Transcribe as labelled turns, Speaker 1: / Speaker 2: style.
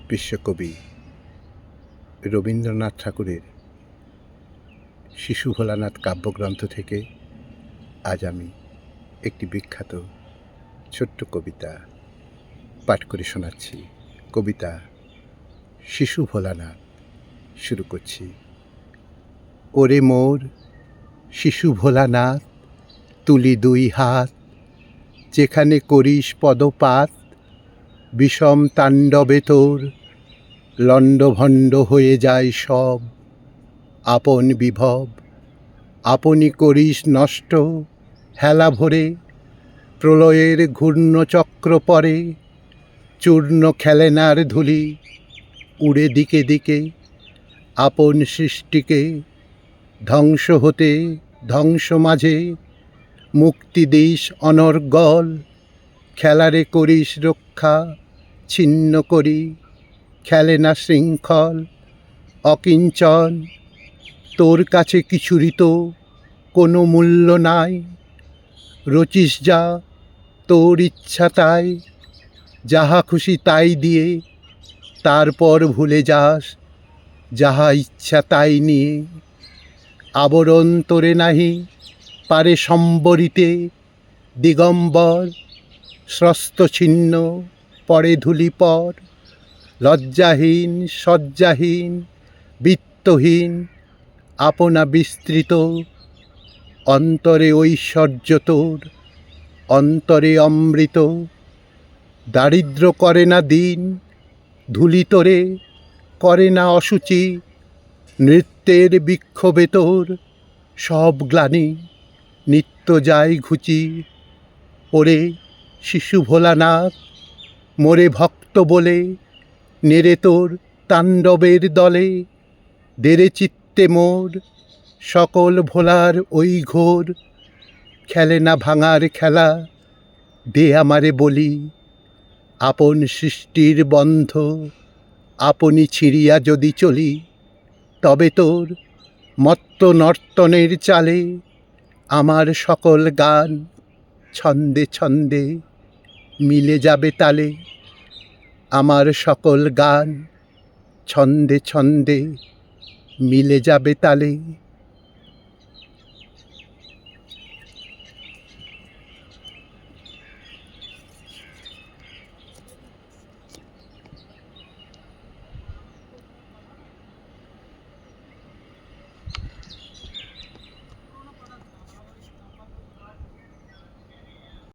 Speaker 1: বিশ্বকবি রবীন্দ্রনাথ ঠাকুরের শিশু ভোলানাথ কাব্যগ্রন্থ থেকে আজ আমি একটি বিখ্যাত ছোট্ট কবিতা পাঠ করে শোনাচ্ছি। কবিতা শিশু ভোলানাথ। শুরু করছি। ওরে মোর শিশু ভোলানাথ, তুলি দুই হাত, যেখানে করিস পদপাত, বিষম তাণ্ডবে তোর লণ্ডভণ্ড হয়ে যায় সব। আপন বিভব আপনি করিস নষ্ট, হেলা ভরে প্রলয়ের ঘূর্ণচক্র পরে, চূর্ণ খেলেনার ধুলি উড়ে দিকে দিকে, আপন সৃষ্টিকে ধ্বংস হতে ধ্বংস মাঝে মুক্তি দিস অনর্গল। খেলারে করিস রক্ষা ছিন্ন করি, খেলে না শৃঙ্খল অকিঞ্চন। তোর কাছে কিছুরই তো কোনো মূল্য নাই, রচিস যা তোর ইচ্ছা তাই, যাহা খুশি তাই দিয়ে তারপর ভুলে যাস যাহা ইচ্ছা তাই নিয়ে। আবরণ তোরে নাহি পারে সম্বরিতে, দিগম্বর স্রস্ত ছিন্ন পরে ধূলি পর। লজ্জাহীন শয্যাহীন বিত্তহীন আপনা বিস্তৃত, অন্তরে ঐশ্বর্য তোর অন্তরে অমৃত। দারিদ্র করে না দিন, ধূলি তোরে করে না অসুচি, নৃত্যের বিক্ষোভে তোর সব গ্লানি নিত্য যায় ঘুচি। ওরে শিশু ভোলানাথ, মোরে ভক্ত বলে নেড়ে তোর তাণ্ডবের দলে, দেরে চিত্তে মোর সকল ভোলার ওই ঘোর। খেলে না ভাঙার খেলা দে আমারে বলি, আপন সৃষ্টির বন্ধ আপনি ছিঁড়িয়া যদি চলি, তবে তোর মত্ত নর্তনের চালে আমার সকল গান ছন্দে ছন্দে মিলে যাবে তালে। আমার সকল গান ছন্দে ছন্দে মিলে যাবে তালে।